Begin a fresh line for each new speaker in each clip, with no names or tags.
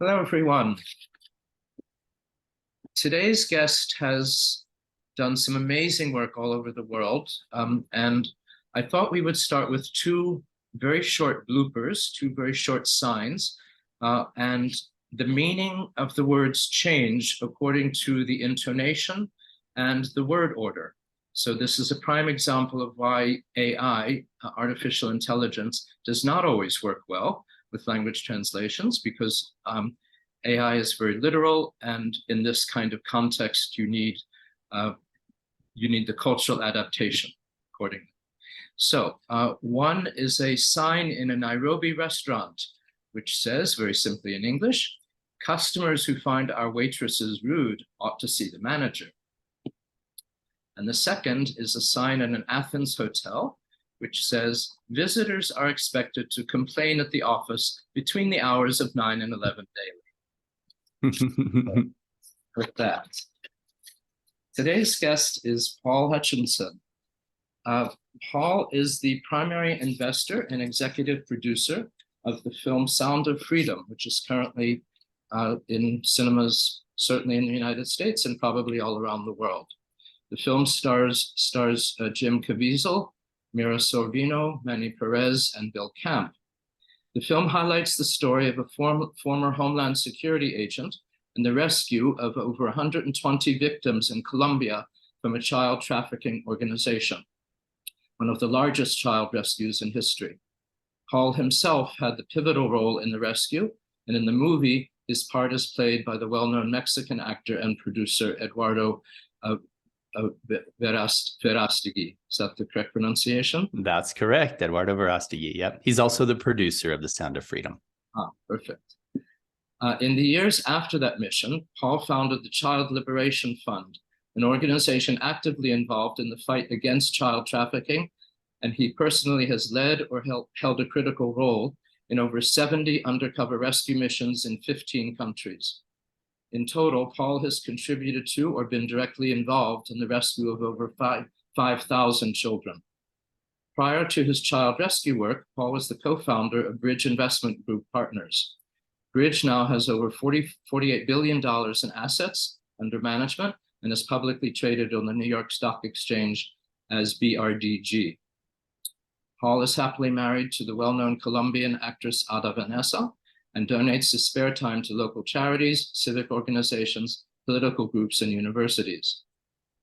Hello, everyone. Today's guest has done some amazing work all over the world, and I thought we would start with two very short bloopers, two very short signs, and the meaning of the words change according to the intonation and the word order. So this is a prime example of why AI, artificial intelligence, does not always work well with language translations, because AI is very literal, and in this kind of context, you need the cultural adaptation accordingly. So one is a sign in a Nairobi restaurant, which says, very simply in English, "Customers who find our waitresses rude ought to see the manager." And the second is a sign in an Athens hotel, which says, "Visitors are expected to complain at the office between the hours of 9 and 11 daily." With that, today's guest is Paul Hutchinson. Paul is the primary investor and executive producer of the film Sound of Freedom, which is currently in cinemas, certainly in the United States and probably all around the world. The film stars Jim Caviezel, Mira Sorvino, Manny Perez, and Bill Camp. The film highlights the story of a former Homeland Security agent and the rescue of over 120 victims in Colombia from a child trafficking organization, one of the largest child rescues in history. Paul himself had the pivotal role in the rescue, and in the movie, his part is played by the well-known Mexican actor and producer Eduardo Verástegui. Is that the correct pronunciation?
That's correct, Eduardo Verástegui. Yep. He's also the producer of The Sound of Freedom.
Perfect. In the years after that mission, Paul founded the Child Liberation Fund, an organization actively involved in the fight against child trafficking, and he personally has led or held a critical role in over 70 undercover rescue missions in 15 countries. In total, Paul has contributed to or been directly involved in the rescue of over 5,000 children. Prior to his child rescue work, Paul was the co-founder of Bridge Investment Group Partners. Bridge now has over $48 billion in assets under management and is publicly traded on the New York Stock Exchange as BRDG. Paul is happily married to the well-known Colombian actress Ada Vanessa and donates his spare time to local charities, civic organizations, political groups, and universities.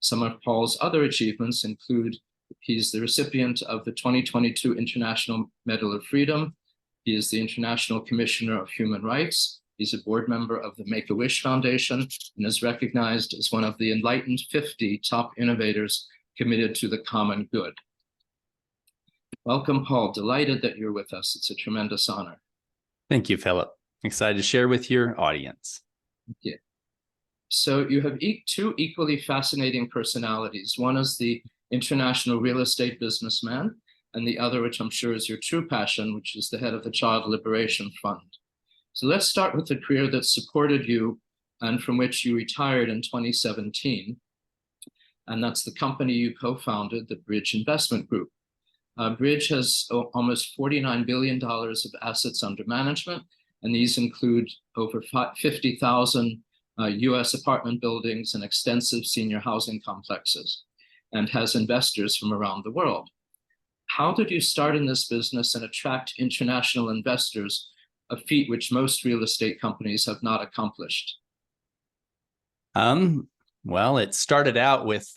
Some of Paul's other achievements include he's the recipient of the 2022 International Medal of Freedom. He is the International Commissioner of Human Rights. He's a board member of the Make-A-Wish Foundation and is recognized as one of the enlightened 50 top innovators committed to the common good. Welcome, Paul. Delighted that you're with us. It's a tremendous honor.
Thank you, Philip. Excited to share with your audience.
Thank you. So you have two equally fascinating personalities. One is the international real estate businessman, and the other, which I'm sure is your true passion, which is the head of the Child Liberation Fund. So let's start with the career that supported you and from which you retired in 2017. And that's the company you co-founded, the Bridge Investment Group. Bridge has almost $49 billion of assets under management, and these include over 50,000 US apartment buildings and extensive senior housing complexes, and has investors from around the world. How did you start in this business and attract international investors, a feat which most real estate companies have not accomplished?
Well, it started out with,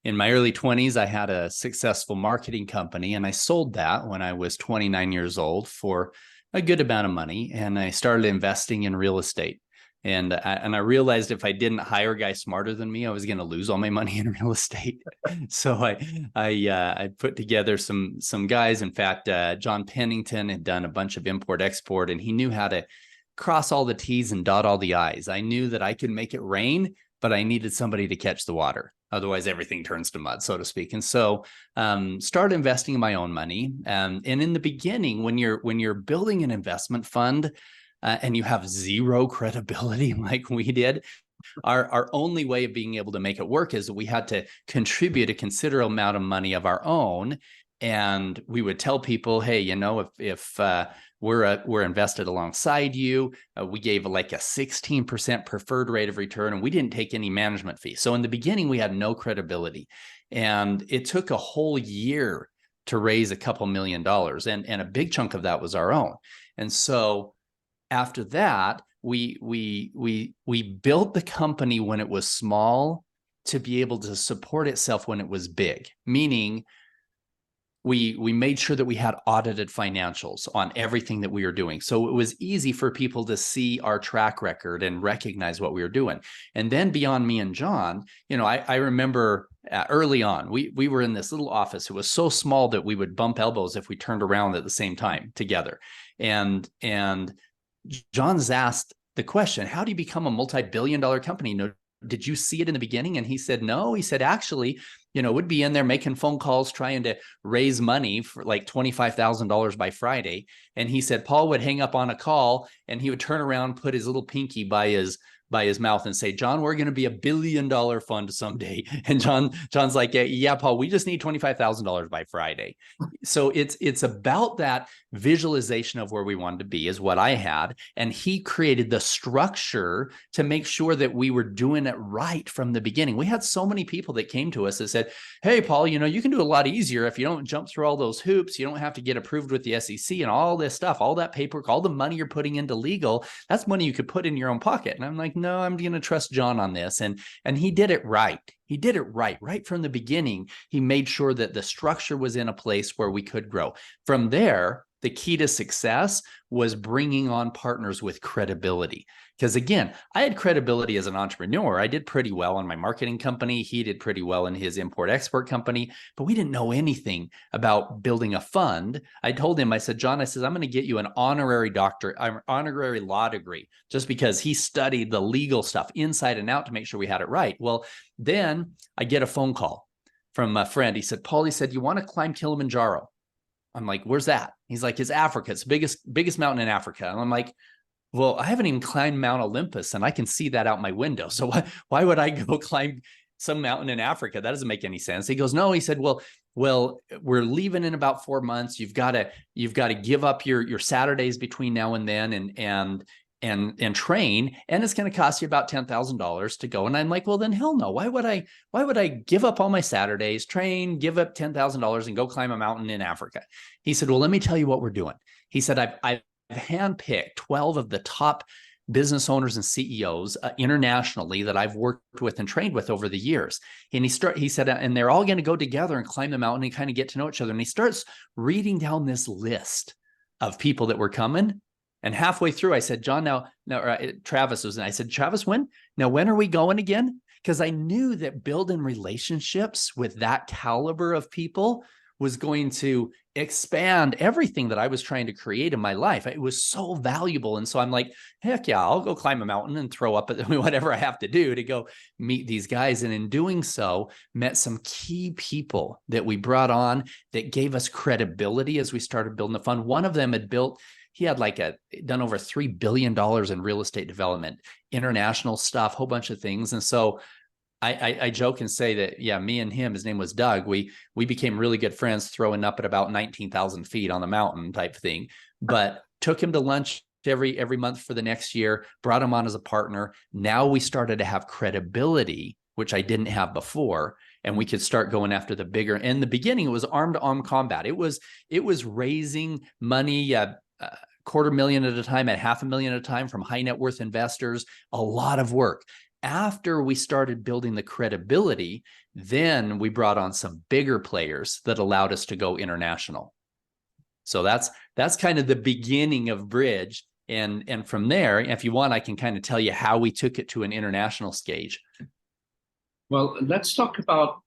in my early 20s, I had a successful marketing company, and I sold that when I was 29 years old for a good amount of money, and I started investing in real estate. And I realized if I didn't hire a guy smarter than me, I was going to lose all my money in real estate. So I put together some guys. In fact, John Pennington had done a bunch of import-export, and he knew how to cross all the T's and dot all the I's. I knew that I could make it rain, but I needed somebody to catch the water. Otherwise, everything turns to mud, so to speak. And so started investing in my own money. And in the beginning, when you're building an investment fund, and you have zero credibility like we did, our only way of being able to make it work is that we had to contribute a considerable amount of money of our own And we would tell people, hey, you know, if we're invested alongside you, we gave like a 16% preferred rate of return, and we didn't take any management fee. So in the beginning, we had no credibility, and it took a whole year to raise a couple $1 million, and a big chunk of that was our own. And so after that, we built the company when it was small to be able to support itself when it was big, meaning we made sure that we had audited financials on everything that we were doing. So it was easy for people to see our track record and recognize what we were doing. And then beyond me and John, you know, I remember early on, we were in this little office. It was so small that we would bump elbows if we turned around at the same time together. And John's asked the question, how do you become a multi-billion-dollar company? No, did you see it in the beginning? And he said, no. He said, actually, you know, would be in there making phone calls, trying to raise money for like $25,000 by Friday. And he said, Paul would hang up on a call and he would turn around, put his little pinky by his mouth and say, John, we're going to be $1 billion fund someday. And John's like, yeah, Paul, we just need $25,000 by Friday. So it's about that visualization of where we wanted to be is what I had. And he created the structure to make sure that we were doing it right from the beginning. We had so many people that came to us that said, hey, Paul, you know, you can do a lot easier if you don't jump through all those hoops. You don't have to get approved with the SEC and all this stuff, all that paperwork, all the money you're putting into legal. That's money you could put in your own pocket. And I'm like, no, I'm going to trust John on this. And he did it right. He did it right from the beginning. He made sure that the structure was in a place where we could grow. From there, the key to success was bringing on partners with credibility. Because again, I had credibility as an entrepreneur. I did pretty well in my marketing company. He did pretty well in his import-export company, but we didn't know anything about building a fund. I told him, I said, John, I said, I'm going to get you an honorary law degree, just because he studied the legal stuff inside and out to make sure we had it right. Well, then I get a phone call from a friend. He said, Paul, he said, you want to climb Kilimanjaro? I'm like, where's that? He's like, it's Africa. It's the biggest mountain in Africa. And I'm like, well, I haven't even climbed Mount Olympus and I can see that out my window. So why would I go climb some mountain in Africa? That doesn't make any sense. He goes, no, he said, well, we're leaving in about 4 months. You've got to give up your Saturdays between now and then and train, and it's going to cost you about $10,000 to go. And I'm like, well, then hell no. Why would I give up all my Saturdays, train, give up $10,000 and go climb a mountain in Africa? He said, well, let me tell you what we're doing. He said, I've handpicked 12 of the top business owners and CEOs internationally that I've worked with and trained with over the years. And he said, and they're all going to go together and climb the mountain and kind of get to know each other. And he starts reading down this list of people that were coming. And halfway through, I said, John, now Travis was, and I said, Travis, when are we going again? Because I knew that building relationships with that caliber of people was going to expand everything that I was trying to create in my life. It was so valuable. And so I'm like, heck yeah, I'll go climb a mountain and throw up whatever I have to do to go meet these guys. And in doing so, met some key people that we brought on that gave us credibility as we started building the fund. One of them he had done over $3 billion in real estate development, international stuff, whole bunch of things. And so I joke and say that, yeah, me and him, his name was Doug. We became really good friends throwing up at about 19,000 feet on the mountain type thing, but took him to lunch every month for the next year, brought him on as a partner. Now we started to have credibility, which I didn't have before. And we could start going after the bigger. In the beginning, it was arm-to-arm combat. It was raising money, $250,000 at a time, at $500,000 at a time from high net worth investors, a lot of work. After we started building the credibility, then we brought on some bigger players that allowed us to go international. So that's kind of the beginning of Bridge. And from there, if you want, I can kind of tell you how we took it to an international stage.
Well, let's talk about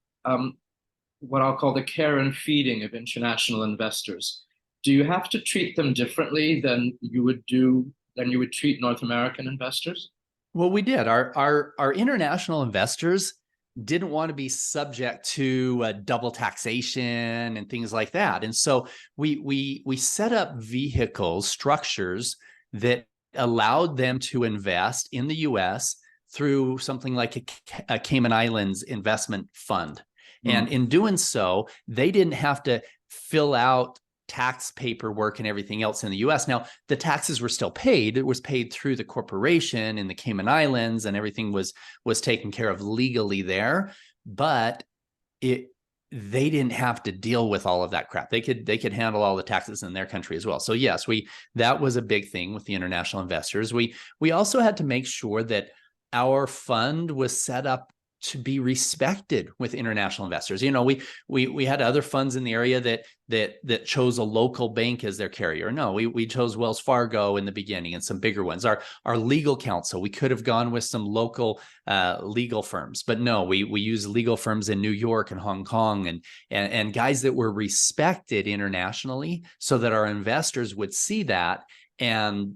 what I'll call the care and feeding of international investors. Do you have to treat them differently than you would treat North American investors?
Well, we did. Our international investors didn't want to be subject to double taxation and things like that. And so we set up vehicles, structures that allowed them to invest in the US through something like a Cayman Islands investment fund. And in doing so, they didn't have to fill out tax paperwork and everything else in the US. Now, the taxes were still paid. It was paid through the corporation in the Cayman Islands, and everything was taken care of legally there. But they didn't have to deal with all of that crap. They could handle all the taxes in their country as well. So yes, that was a big thing with the international investors. We also had to make sure that our fund was set up to be respected with international investors. You know, we had other funds in the area that chose a local bank as their carrier. No, we chose Wells Fargo in the beginning and some bigger ones. Our legal counsel, we could have gone with some local legal firms, but no, we use legal firms in New York and Hong Kong and guys that were respected internationally, so that our investors would see that and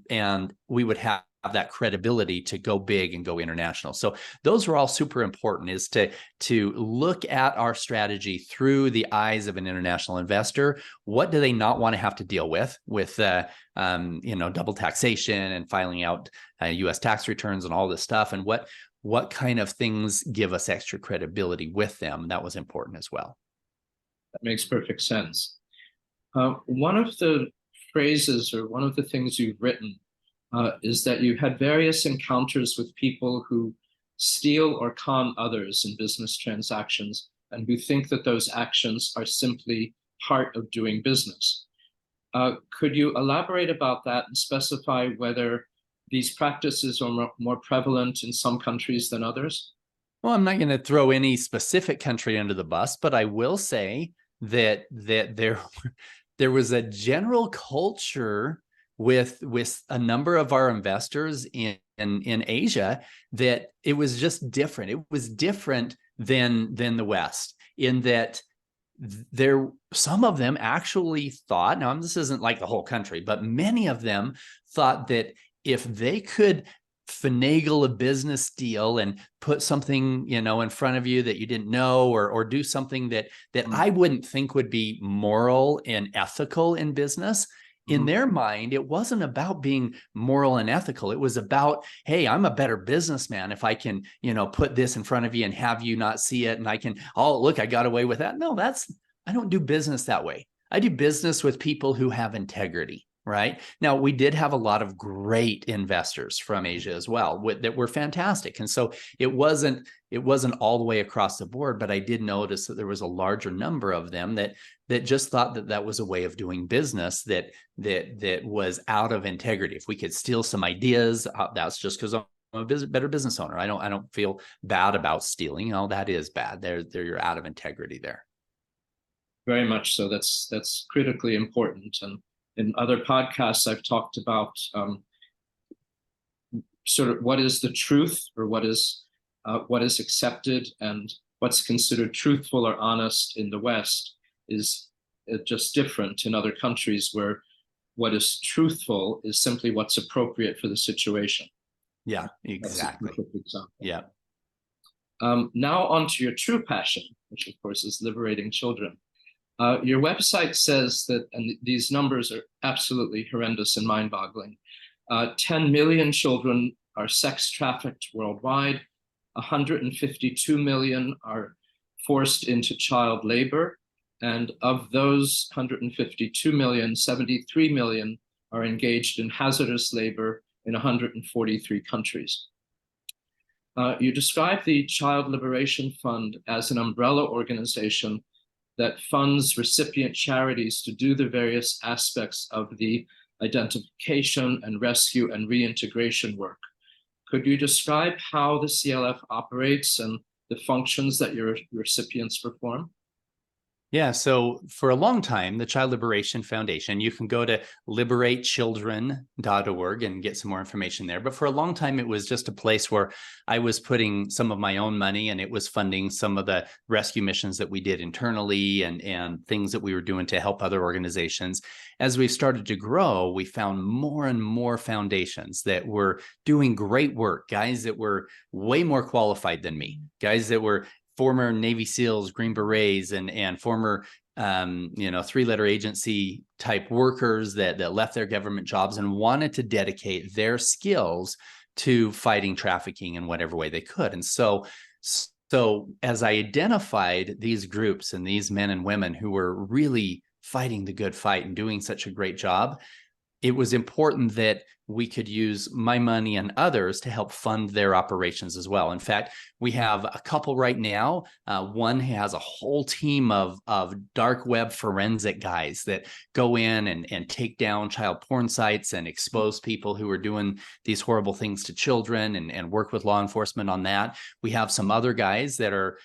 we would have that credibility to go big and go international. So those were all super important, is to look at our strategy through the eyes of an international investor. What do they not want to have to deal with double taxation and filing out US tax returns and all this stuff, and what kind of things give us extra credibility with them? That was important as well.
That makes perfect sense. One of the phrases, or one of the things you've written, is that you had various encounters with people who steal or con others in business transactions, and who think that those actions are simply part of doing business. Could you elaborate about that and specify whether these practices are more prevalent in some countries than others?
Well, I'm not going to throw any specific country under the bus, but I will say that there was a general culture with a number of our investors in Asia that it was just different. It was different than the West, in that some of them actually thought, now this isn't like the whole country, but many of them thought that if they could finagle a business deal and put something, in front of you that you didn't know, or do something that I wouldn't think would be moral and ethical in business. In their mind, it wasn't about being moral and ethical. It was about, hey, I'm a better businessman if I can, put this in front of you and have you not see it. And I can, oh, look, I got away with that. No, I don't do business that way. I do business with people who have integrity, right? Now, we did have a lot of great investors from Asia as well that were fantastic. And so it wasn't all the way across the board, but I did notice that there was a larger number of them that just thought that was a way of doing business that was out of integrity. If we could steal some ideas, that's just because I'm a better business owner. I don't feel bad about stealing. That is bad. You're out of integrity there.
Very much so. That's critically important. And in other podcasts, I've talked about sort of what is the truth, or what is accepted, and what's considered truthful or honest in the West is just different in other countries, where what is truthful is simply what's appropriate for the situation.
Yeah, exactly. Yeah.
Now on to your true passion, which of course is liberating children. Your website says that, and these numbers are absolutely horrendous and mind-boggling, 10 million children are sex trafficked worldwide, 152 million are forced into child labor, and of those 152 million, 73 million are engaged in hazardous labor in 143 countries. You describe the Child Liberation Fund as an umbrella organization that funds recipient charities to do the various aspects of the identification and rescue and reintegration work. Could you describe how the CLF operates and the functions that your recipients perform?
Yeah, so for a long time, the Child Liberation Foundation, you can go to liberatechildren.org and get some more information there. But for a long time, it was just a place where I was putting some of my own money, and it was funding some of the rescue missions that we did internally and things that we were doing to help other organizations. As we started to grow, we found more and more foundations that were doing great work, guys that were way more qualified than me, guys that were former Navy SEALs, Green Berets, and former, three-letter agency type workers that left their government jobs and wanted to dedicate their skills to fighting trafficking in whatever way they could. And so as I identified these groups and these men and women who were really fighting the good fight and doing such a great job, it was important that we could use my money and others to help fund their operations as well. In fact, we have a couple right now. One has a whole team of dark web forensic guys that go in and take down child porn sites and expose people who are doing these horrible things to children, and work with law enforcement on that. We have some other guys that are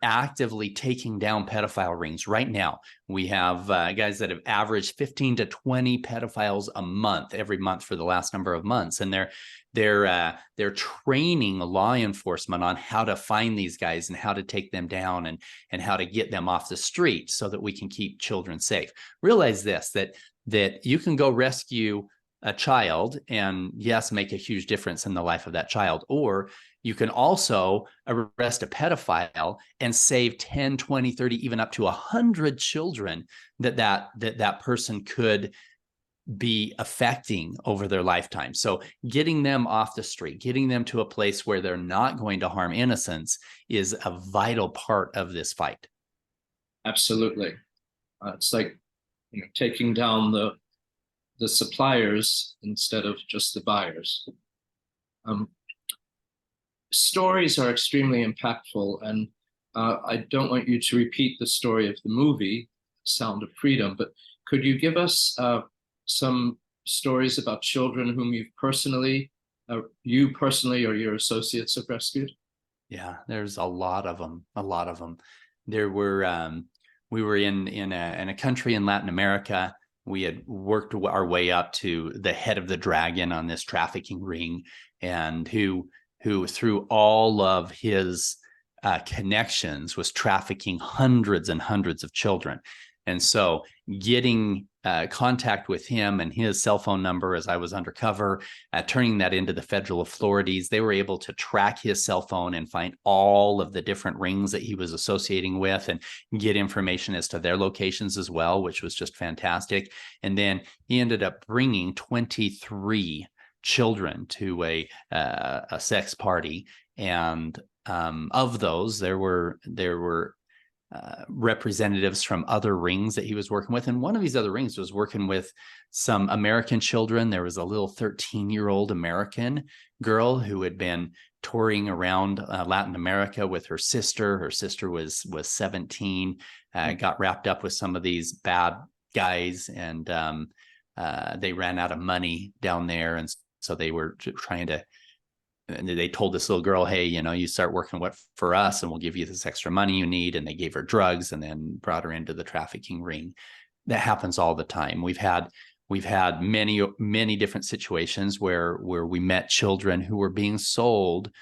actively taking down pedophile rings right now. We have guys that have averaged 15 to 20 pedophiles a month, every month for the last number of months, and they're training law enforcement on how to find these guys and how to take them down, and how to get them off the street so that we can keep children safe. Realize this, that you can go rescue a child and, yes, make a huge difference in the life of that child, or you can also arrest a pedophile and save 10, 20, 30, even up to 100 children that person could be affecting over their lifetime. So getting them off the street, getting them to a place where they're not going to harm innocents, is a vital part of this fight.
Absolutely. It's like, taking down the suppliers instead of just the buyers. Stories are extremely impactful, and I don't want you to repeat the story of the movie Sound of Freedom, but could you give us some stories about children whom you personally or your associates have rescued?
Yeah, there's a lot of them. There were we were in a country in Latin America. We had worked our way up to the head of the dragon on this trafficking ring, and who through all of his connections was trafficking hundreds and hundreds of children. And so getting contact with him and his cell phone number as I was undercover, turning that into the federal authorities, they were able to track his cell phone and find all of the different rings that he was associating with, and get information as to their locations as well, which was just fantastic. And then he ended up bringing 23 children to a sex party, and of those, there were representatives from other rings that he was working with. And one of these other rings was working with some American children. There was a little 13-year-old American girl who had been touring around Latin America with her sister. Her sister was 17, got wrapped up with some of these bad guys, and they ran out of money down there. And so they were trying to, and they told this little girl, hey, you start working for us and we'll give you this extra money you need. And they gave her drugs and then brought her into the trafficking ring. That happens all the time. We've had many different situations where we met children who were being sold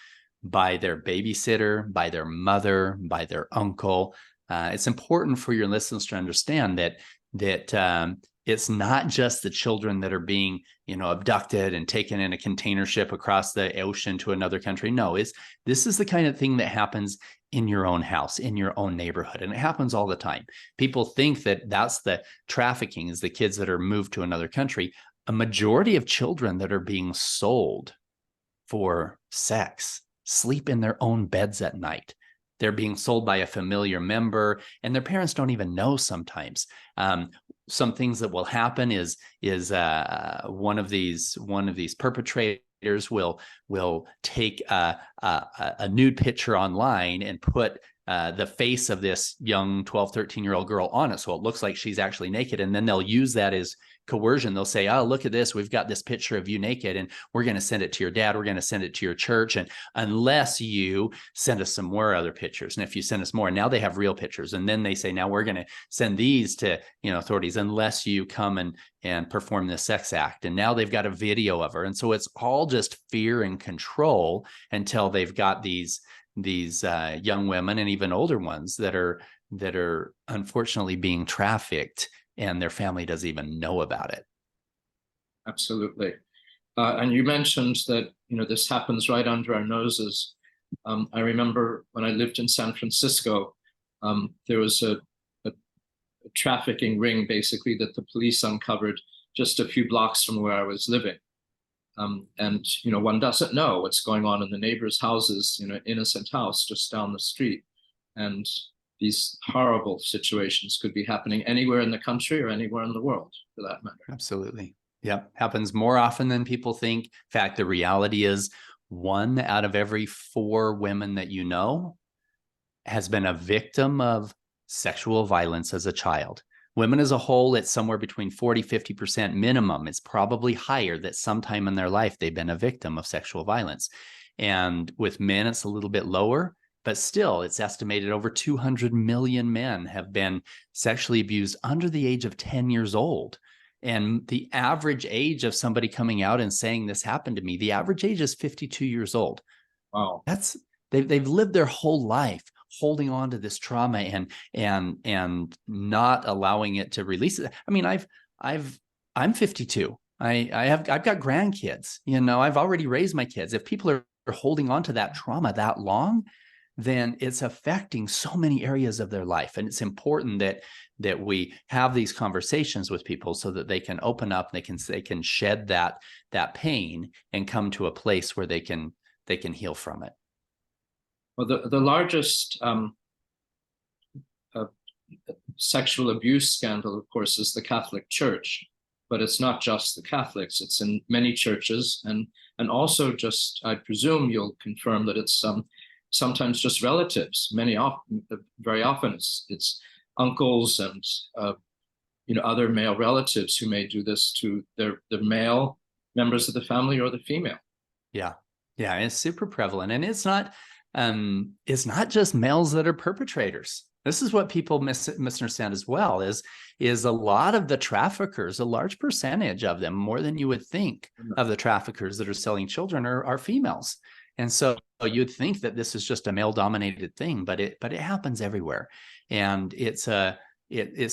by their babysitter, by their mother, by their uncle. It's important for your listeners to understand that it's not just the children that are being, abducted and taken in a container ship across the ocean to another country. No, this is the kind of thing that happens in your own house, in your own neighborhood. And it happens all the time. People think that that's the trafficking, is the kids that are moved to another country. A majority of children that are being sold for sex sleep in their own beds at night. They're being sold by a familiar member, and their parents don't even know sometimes. Some things that will happen is one of these perpetrators will take a nude picture online and put the face of this young 12, 13-year-old girl on it, so it looks like she's actually naked. And then they'll use that as coercion. They'll say, oh, look at this. We've got this picture of you naked, and we're going to send it to your dad. We're going to send it to your church. And unless you send us some more other pictures, and if you send us more, now they have real pictures. And then they say, now we're going to send these to authorities unless you come and perform this sex act. And now they've got a video of her. And so it's all just fear and control until they've got these young women, and even older ones, that are unfortunately being trafficked, and their family doesn't even know about it.
Absolutely. And you mentioned that, this happens right under our noses. I remember when I lived in San Francisco, there was a trafficking ring, basically, that the police uncovered just a few blocks from where I was living. And one doesn't know what's going on in the neighbors' houses, innocent house just down the street. And these horrible situations could be happening anywhere in the country or anywhere in the world, for that matter.
Absolutely. Yep. Happens more often than people think. In fact, the reality is 1 out of every 4 women that you know has been a victim of sexual violence as a child. Women as a whole, it's somewhere between 40-50% minimum. It's probably higher that sometime in their life they've been a victim of sexual violence. And with men, it's a little bit lower, but still, it's estimated over 200 million men have been sexually abused under the age of 10 years old. And the average age of somebody coming out and saying this happened to me, the average age is 52 years old.
Wow.
They've lived their whole life holding on to this trauma and not allowing it to release it. I mean, I'm 52. I've got grandkids. You know, I've already raised my kids. If people are holding on to that trauma that long, then it's affecting so many areas of their life. And it's important that we have these conversations with people so that they can open up, they can shed that pain and come to a place where they can heal from it.
Well, the largest sexual abuse scandal, of course, is the Catholic Church, but it's not just the Catholics. It's in many churches, and also just, I presume you'll confirm that it's sometimes just relatives. Very often it's uncles and other male relatives who may do this to the male members of the family or the female. Yeah,
it's super prevalent, and it's not just males that are perpetrators. This is what people misunderstand as well, is a lot of the traffickers, a large percentage of them, more than you would think, of the traffickers that are selling children are females. And so you'd think that this is just a male-dominated thing, but it happens everywhere. And it's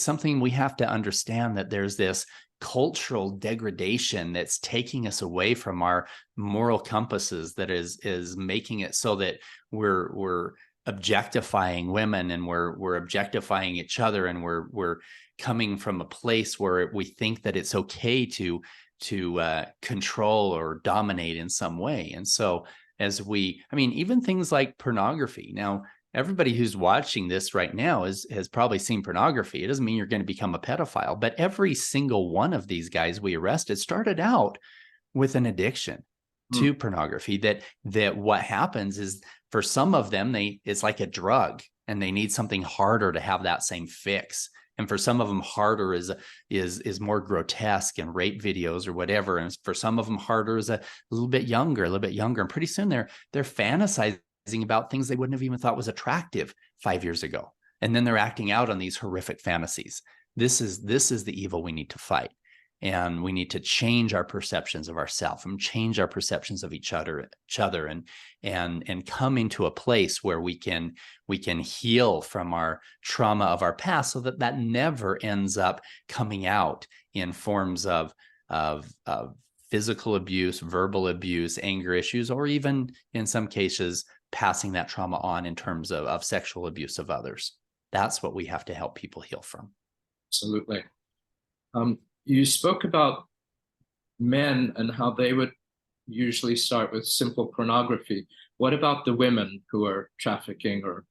something we have to understand, that there's this cultural degradation that's taking us away from our moral compasses, that is making it so that we're objectifying women, and we're objectifying each other, and we're coming from a place where we think that it's okay to control or dominate in some way. And so even things like pornography. Now, everybody who's watching this right now has probably seen pornography. It doesn't mean you're going to become a pedophile, but every single one of these guys we arrested started out with an addiction to pornography. That what happens is, for some of them, it's like a drug, and they need something harder to have that same fix. And for some of them, harder is more grotesque, and rape videos or whatever. And for some of them, harder is a little bit younger. And pretty soon they're fantasizing about things they wouldn't have even thought was attractive 5 years ago. And then they're acting out on these horrific fantasies. This is the evil we need to fight. And we need to change our perceptions of ourselves, and change our perceptions of each other, and come into a place where we can heal from our trauma of our past, so that never ends up coming out in forms of physical abuse, verbal abuse, anger issues, or even in some cases passing that trauma on in terms of sexual abuse of others. That's what we have to help people heal from.
Absolutely. You spoke about men and how they would usually start with simple pornography. What about the women who are trafficking or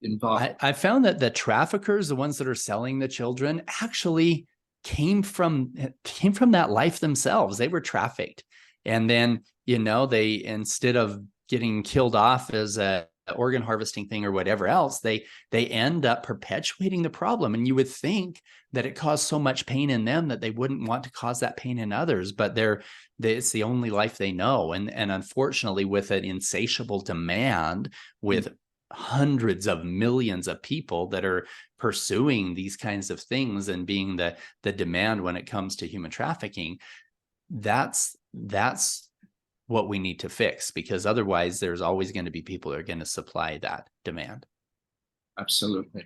involved?
I found that the traffickers, the ones that are selling the children, actually came from that life themselves. They were trafficked. And then, they, instead of getting killed off as a organ harvesting thing or whatever else, they end up perpetuating the problem. And you would think that it caused so much pain in them that they wouldn't want to cause that pain in others, but it's the only life they know. And unfortunately, with an insatiable demand, with hundreds of millions of people that are pursuing these kinds of things and being the demand when it comes to human trafficking, that's what we need to fix, because otherwise there's always going to be people that are going to supply that demand.
Absolutely.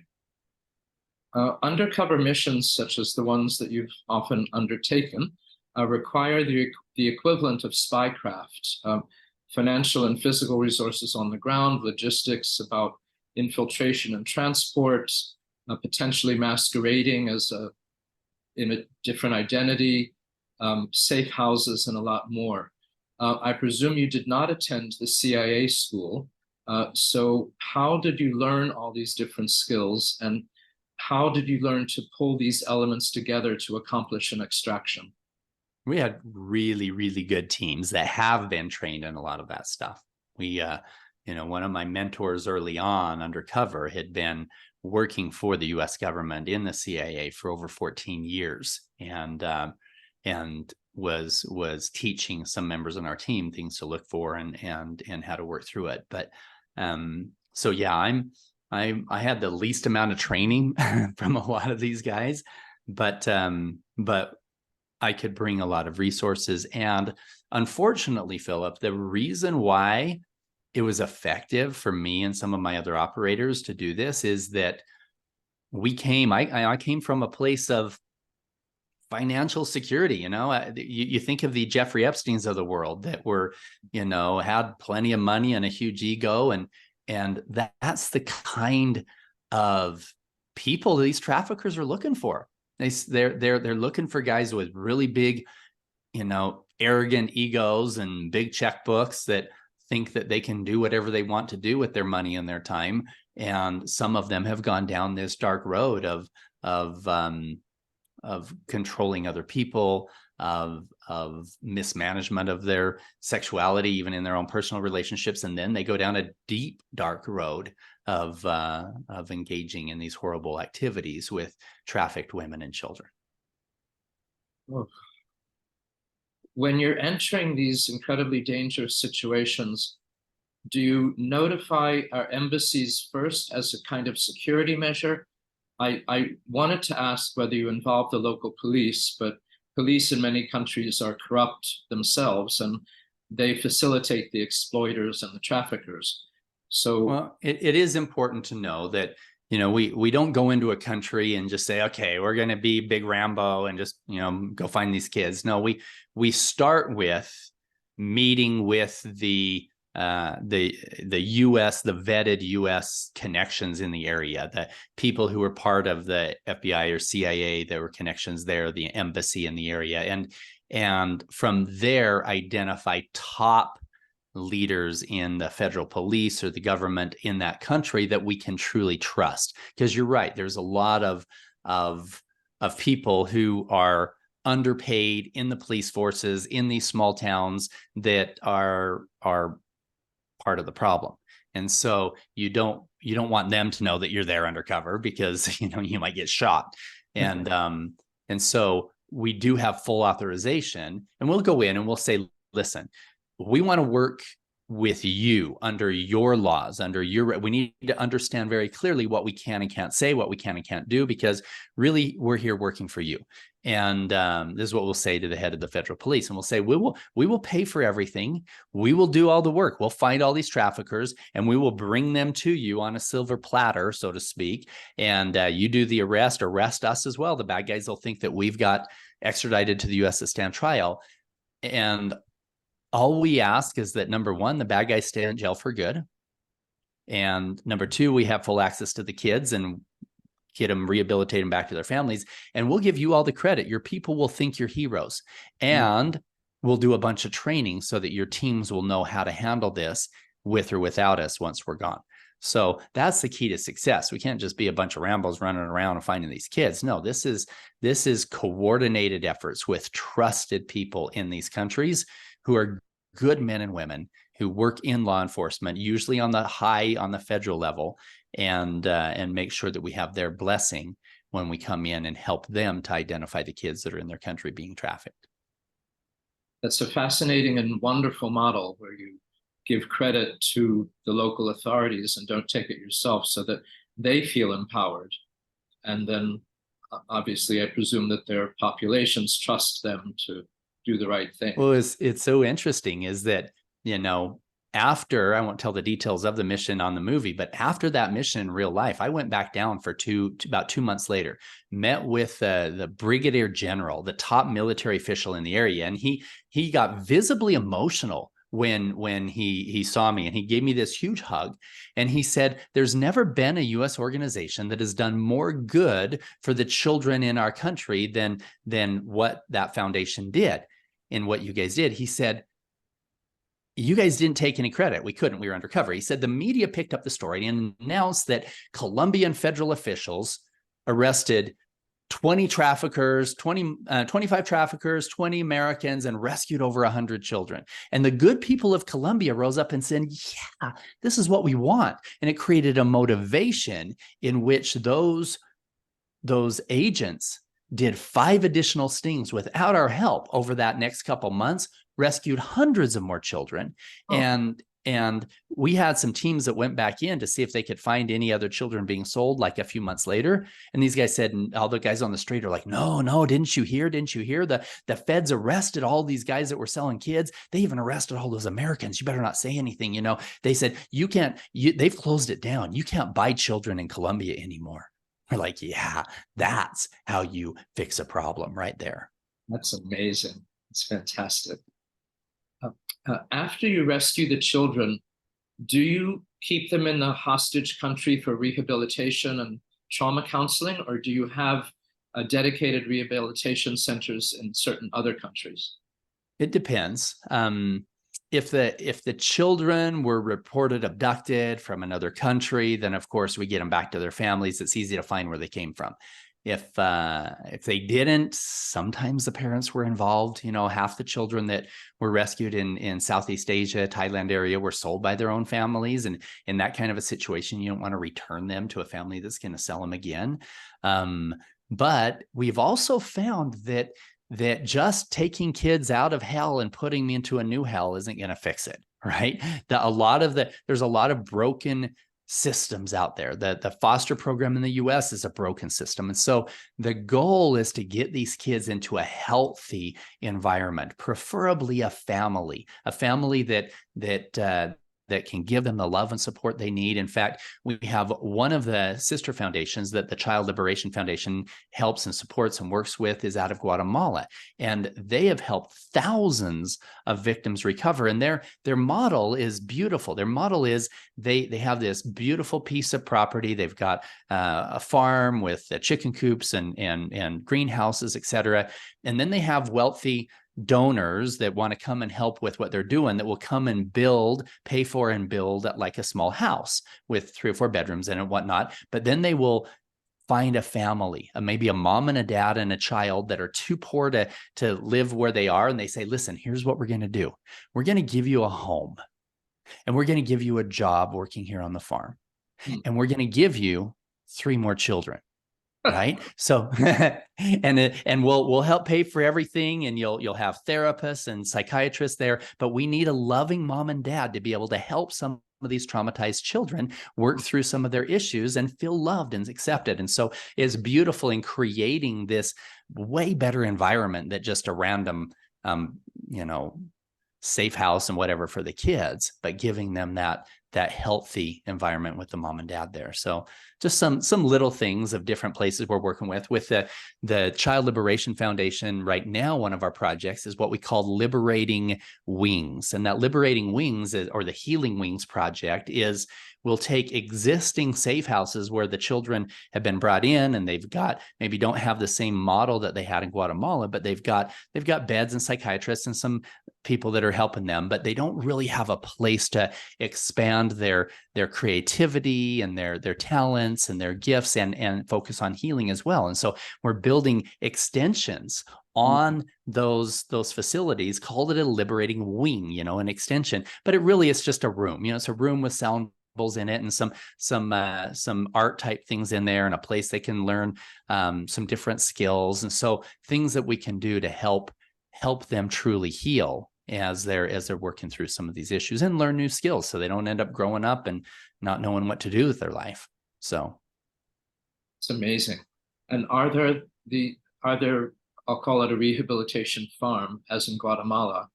Undercover missions, such as the ones that you've often undertaken, require the equivalent of spycraft, financial and physical resources on the ground, logistics about infiltration and transport, potentially masquerading in a different identity, safe houses, and a lot more. I presume you did not attend the CIA school, So how did you learn all these different skills, and how did you learn to pull these elements together to accomplish an extraction?
We had really, really good teams that have been trained in a lot of that stuff. We, one of my mentors early on, undercover, had been working for the U.S. government in the CIA for over 14 years, and was teaching some members on our team things to look for and how to work through it. But so yeah, I had the least amount of training from a lot of these guys, but I could bring a lot of resources. And unfortunately, Philip, the reason why it was effective for me and some of my other operators to do this is that I came from a place of financial security. You think of the Jeffrey Epsteins of the world that were, had plenty of money and a huge ego, and that's the kind of people these traffickers are looking for. They're looking for guys with really big, arrogant egos and big checkbooks that think that they can do whatever they want to do with their money and their time. And some of them have gone down this dark road of controlling other people, of mismanagement of their sexuality, even in their own personal relationships, and then they go down a deep, dark road of engaging in these horrible activities with trafficked women and children.
When you're entering these incredibly dangerous situations, do you notify our embassies first as a kind of security measure? I wanted to ask whether you involve the local police, but police in many countries are corrupt themselves, and they facilitate the exploiters and the traffickers. So,
well, it is important to know that, we don't go into a country and just say, okay, we're going to be big Rambo and just, go find these kids. No, we start with meeting with the U.S., the vetted U.S. connections in the area, the people who were part of the FBI or CIA, there were connections there, the embassy in the area, and from there identify top leaders in the federal police or the government in that country that we can truly trust. Because you're right, there's a lot of people who are underpaid in the police forces in these small towns that are part of the problem. And so you don't want them to know that you're there undercover, because you might get shot. And so we do have full authorization, and we'll go in and we'll say, listen, we want to work with you under your laws, we need to understand very clearly what we can and can't say, what we can and can't do, because really we're here working for you. And this is what we'll say to the head of the federal police. And we'll say, we will pay for everything. We will do all the work. We'll find all these traffickers and we will bring them to you on a silver platter, so to speak. And you do the arrest us as well. The bad guys will think that we've got extradited to the US to stand trial. And all we ask is that, number one, the bad guys stay in jail for good. And number two, we have full access to the kids and get them, rehabilitate them back to their families. And we'll give you all the credit. Your people will think you're heroes. And we'll do a bunch of training so that your teams will know how to handle this with or without us once we're gone. So that's the key to success. We can't just be a bunch of Rambos running around and finding these kids. No, this is coordinated efforts with trusted people in these countries who are good men and women who work in law enforcement, usually on the federal level, and make sure that we have their blessing when we come in and help them to identify the kids that are in their country being trafficked.
That's a fascinating and wonderful model where you give credit to the local authorities and don't take it yourself, so that they feel empowered. And then obviously I presume that their populations trust them to do the right thing.
Well, it's so interesting is that, after, I won't tell the details of the mission on the movie, but after that mission in real life, I went back down for about 2 months later, met with the brigadier general, the top military official in the area. And he got visibly emotional when he saw me, and he gave me this huge hug. And he said, there's never been a U.S. organization that has done more good for the children in our country than what that foundation did and what you guys did. He said, you guys didn't take any credit. We couldn't. We were undercover. He said the media picked up the story and announced that Colombian federal officials arrested 20 traffickers, 25 traffickers, 20 Americans, and rescued over 100 children. And the good people of Colombia rose up and said, yeah, this is what we want. And it created a motivation in which those agents did 5 additional stings without our help over that next couple months, rescued hundreds of more children. Oh. And we had some teams that went back in to see if they could find any other children being sold like a few months later. And these guys said, and all the guys on the street are like, no, didn't you hear? The feds arrested all these guys that were selling kids. They even arrested all those Americans. You better not say anything. You know, they said, they've closed it down. You can't buy children in Colombia anymore. We're like, yeah, that's how you fix a problem right there.
That's amazing. It's fantastic. After you rescue the children, do you keep them in a hostage country for rehabilitation and trauma counseling, or do you have dedicated rehabilitation centers in certain other countries?
It depends. If the children were reported abducted from another country, then of course we get them back to their families. It's easy to find where they came from. If they didn't, sometimes the parents were involved. You know, half the children that were rescued in Southeast Asia, Thailand area were sold by their own families. And in that kind of a situation, you don't want to return them to a family that's going to sell them again. But we've also found that just taking kids out of hell and putting them into a new hell isn't going to fix it, right? There's a lot of broken systems out there. The foster program in the US is a broken system. And so the goal is to get these kids into a healthy environment, preferably a family that can give them the love and support they need. In fact, we have one of the sister foundations that the Child Liberation Foundation helps and supports and works with is out of Guatemala. And they have helped thousands of victims recover. And their model is beautiful. Their model is they have this beautiful piece of property. They've got a farm with chicken coops and greenhouses, et cetera. And then they have wealthy donors that want to come and help with what they're doing that will come and pay for and build like a small house with 3 or 4 bedrooms in it and whatnot. But then they will find a family, maybe a mom and a dad and a child that are too poor to live where they are. And they say, listen, here's what we're going to do. We're going to give you a home and we're going to give you a job working here on the farm. And we're going to give you 3 more children. Right. So, and we'll help pay for everything, and you'll have therapists and psychiatrists there, but we need a loving mom and dad to be able to help some of these traumatized children work through some of their issues and feel loved and accepted. And so it's beautiful in creating this way better environment than just a random, safe house and whatever for the kids, but giving them that healthy environment with the mom and dad there. So just some little things of different places we're working with the Child Liberation Foundation. Right now, one of our projects is what we call Liberating Wings. And that Liberating Wings or the Healing Wings project is we'll take existing safe houses where the children have been brought in and maybe don't have the same model that they had in Guatemala, but they've got beds and psychiatrists and some people that are helping them, but they don't really have a place to expand their creativity and their talents and their gifts and focus on healing as well. And so we're building extensions on those facilities, called it a liberating wing, an extension, but it really is just a room. It's a room with sound in it and some art type things in there and a place they can learn some different skills. And so things that we can do to help them truly heal as they're working through some of these issues and learn new skills so they don't end up growing up and not knowing what to do with their life. So
it's amazing. And are there I'll call it a rehabilitation farm as in Guatemala?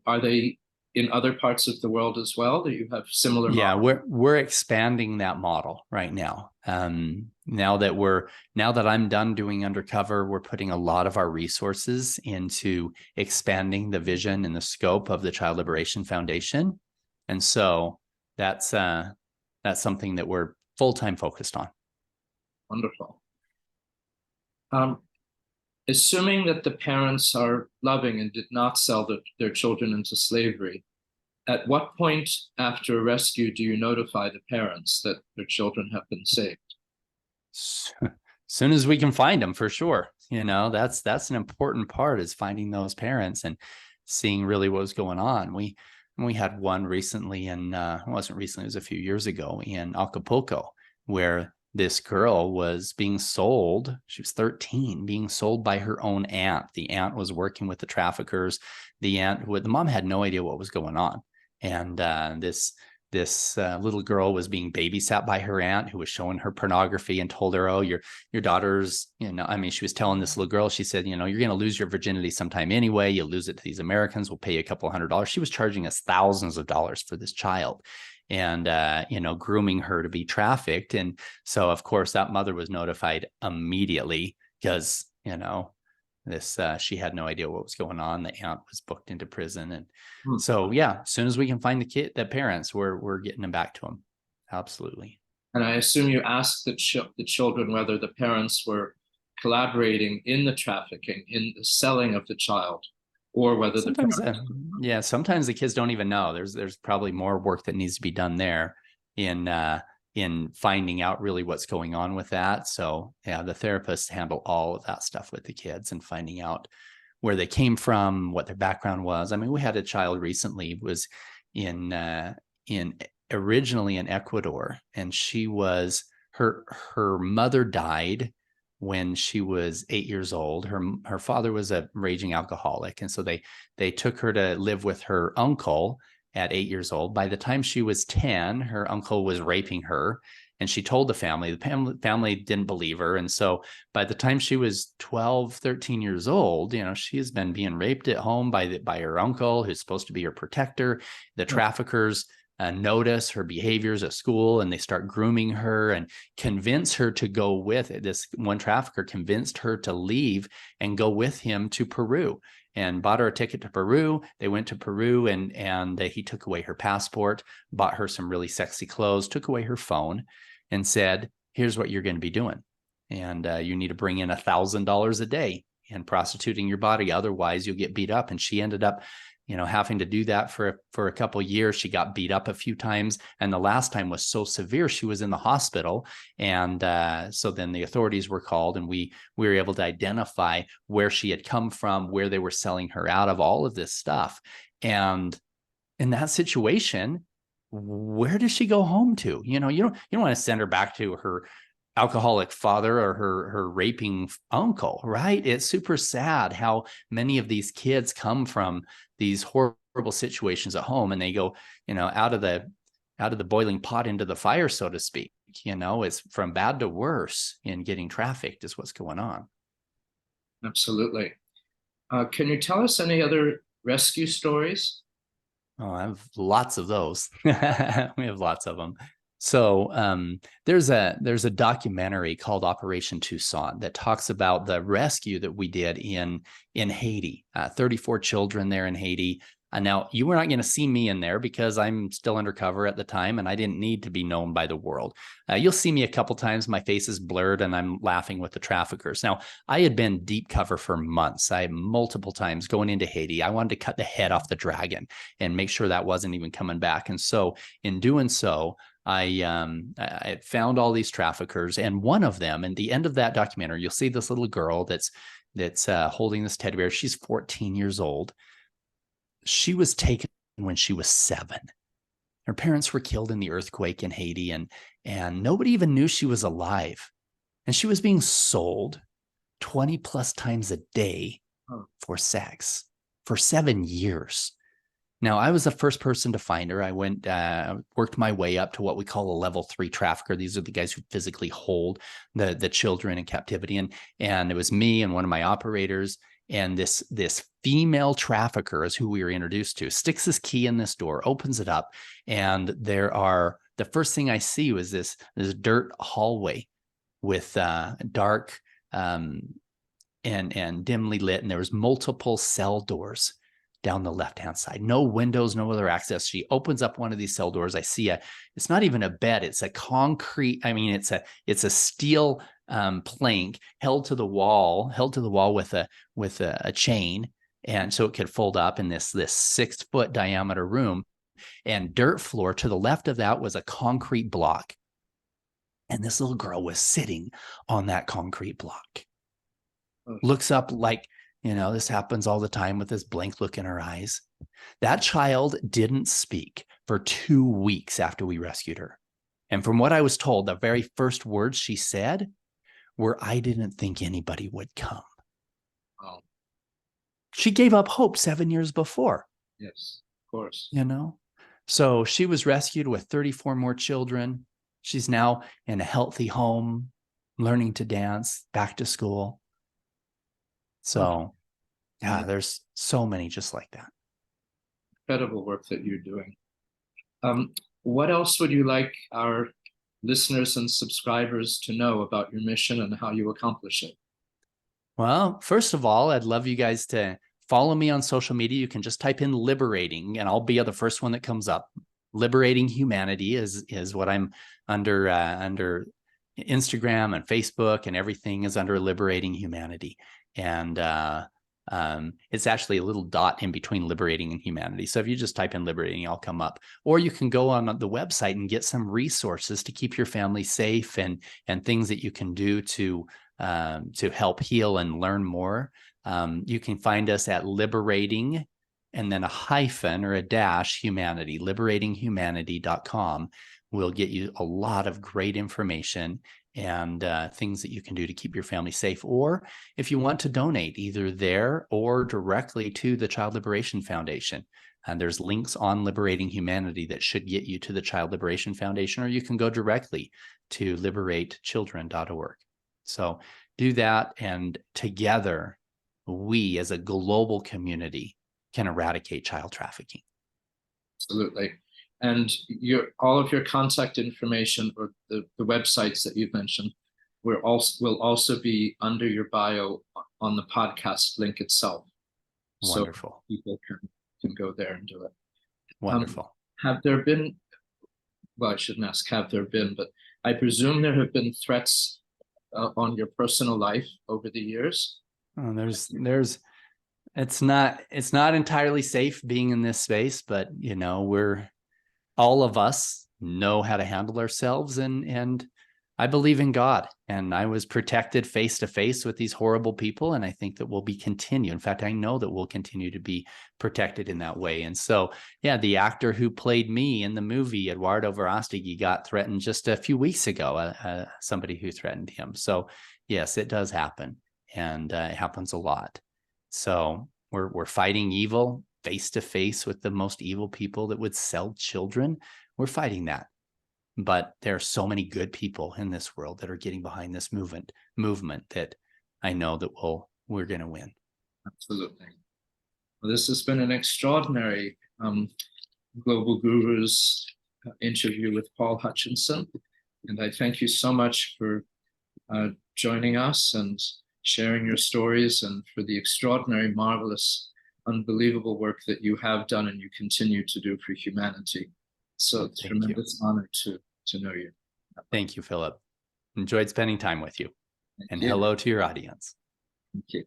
Are they in other parts of the world as well, that you have similar models?
Yeah, we're expanding that model right now. Now that I'm done doing undercover, we're putting a lot of our resources into expanding the vision and the scope of the Child Liberation Foundation. And so that's something that we're full-time focused on.
Wonderful. Assuming that the parents are loving and did not sell their children into slavery, At what point after a rescue do you notify the parents that their children have been saved?
Soon as we can find them, for sure. That's an important part, is finding those parents and seeing really what was going on. We had one recently it wasn't recently, it was a few years ago in Acapulco, where this girl was being sold. She was 13, being sold by her own aunt. The aunt was working with the traffickers. The mom had no idea what was going on. And this little girl was being babysat by her aunt, who was showing her pornography and told her, oh, your daughter's, she was telling this little girl, she said, you're going to lose your virginity sometime anyway. You'll lose it to these Americans. We'll pay you a couple $100. She was charging us thousands of dollars for this child, and, grooming her to be trafficked. And so, of course, that mother was notified immediately because, she had no idea what was going on. The aunt was booked into prison. And so, yeah, as soon as we can find the parents, we're getting them back to them. Absolutely.
And I assume you asked the children whether the parents were collaborating in the trafficking, in the selling of the child, or whether
sometimes the kids don't even know. There's probably more work that needs to be done there in finding out really what's going on with that. So yeah, the therapists handle all of that stuff with the kids and finding out where they came from, what their background was. I mean, we had a child recently was originally in Ecuador, and her mother died when she was 8 years old. Her father was a raging alcoholic, and so they took her to live with her uncle at 8 years old. By the time she was 10, her uncle was raping her, and she told the family. Family didn't believe her. And so by the time she was 12, 13 years old, she has been being raped at home by her uncle, who's supposed to be her protector. The traffickers notice her behaviors at school, and they start grooming her and convince her to go with it. This one trafficker convinced her to leave and go with him to Peru, and bought her a ticket to Peru. They went to Peru, and he took away her passport, bought her some really sexy clothes, took away her phone, and said, here's what you're going to be doing. And you need to bring in $1,000 a day and prostituting your body. Otherwise, you'll get beat up. And she ended up having to do that for a couple of years. She got beat up a few times, and the last time was so severe she was in the hospital. And so then the authorities were called, and we were able to identify where she had come from, where they were selling her out of, all of this stuff. And in that situation, where does she go home to? You don't want to send her back to her alcoholic father or her raping uncle, right? It's super sad how many of these kids come from these horrible situations at home, and they go, out of the boiling pot into the fire, so to speak. It's from bad to worse in getting trafficked is what's going on.
Absolutely. Can you tell us any other rescue stories?
Oh, I have lots of those. We have lots of them. So there's a documentary called Operation Tucson that talks about the rescue that we did in Haiti. 34 children there in Haiti. Now, you were not going to see me in there because I'm still undercover at the time, and I didn't need to be known by the world. You'll see me a couple times. My face is blurred, and I'm laughing with the traffickers. Now, I had been deep cover for months. Multiple times going into Haiti. I wanted to cut the head off the dragon and make sure that wasn't even coming back. And so in doing so, I found all these traffickers, and one of them, at the end of that documentary, you'll see this little girl that's holding this teddy bear. She's 14 years old. She was taken when she was 7. Her parents were killed in the earthquake in Haiti, and nobody even knew she was alive. And she was being sold 20 plus times a day for sex for 7 years. Now, I was the first person to find her. I went, worked my way up to what we call a level 3 trafficker. These are the guys who physically hold the children in captivity. And it was me and one of my operators. And this female trafficker is who we were introduced to, sticks this key in this door, opens it up. And the first thing I see was this dirt hallway with dark and dimly lit. And there was multiple cell doors down the left-hand side, no windows, no other access. She opens up one of these cell doors. I see it's not even a bed. It's a concrete. It's a steel plank held to the wall with a chain. And so it could fold up in this 6-foot diameter room. and dirt floor. To the left of that was a concrete block. And this little girl was sitting on that concrete block. Looks up like, this happens all the time with this blank look in her eyes. That child didn't speak for 2 weeks after we rescued her. And from what I was told, the very first words she said were, "I didn't think anybody would come."
Oh.
She gave up hope 7 years before.
Yes, of course.
So she was rescued with 34 more children. She's now in a healthy home, learning to dance, back to school. So, yeah, there's so many just like that.
Incredible work that you're doing. What else would you like our listeners and subscribers to know about your mission and how you accomplish it?
Well, first of all, I'd love you guys to follow me on social media. You can just type in liberating and I'll be the first one that comes up. Liberating Humanity is what I'm under Instagram and Facebook, and everything is under Liberating Humanity. And it's actually a little dot in between Liberating and Humanity. So if you just type in Liberating, I'll come up. Or you can go on the website and get some resources to keep your family safe and things that you can do to help heal and learn more. You can find us at Liberating and then a hyphen or a dash humanity, liberatinghumanity.com. Will get you a lot of great information and things that you can do to keep your family safe. Or if you want to donate, either there or directly to the Child Liberation Foundation. And there's links on Liberating Humanity that should get you to the Child Liberation Foundation, or you can go directly to liberatechildren.org. So do that, and together, we as a global community can eradicate child trafficking.
Absolutely. And all of your contact information, or the websites that you've mentioned, will also be under your bio on the podcast link itself.
Wonderful.
So people can go there and do it.
Wonderful.
Have there been, well, I shouldn't ask have there been, but I presume there have been threats on your personal life over the years?
Oh, it's not entirely safe being in this space, but all of us know how to handle ourselves, and I believe in God, and I was protected face to face with these horrible people, and I think that we'll be continue. In fact, I know that we'll continue to be protected in that way. And so, yeah, the actor who played me in the movie, Eduardo Verástegui, got threatened just a few weeks ago. Somebody who threatened him. So, yes, it does happen, and it happens a lot. So we're fighting evil face to face with the most evil people that would sell children. We're fighting that. But there are so many good people in this world that are getting behind this movement that I know that we're going to win.
Absolutely. Well, this has been an extraordinary Global Gurus interview with Paul Hutchinson. And I thank you so much for joining us and sharing your stories, and for the extraordinary, marvelous, unbelievable work that you have done and you continue to do for humanity. So it's a tremendous honor to know you.
Thank you, Philip. Enjoyed spending time with you. And hello to your audience.
Thank you.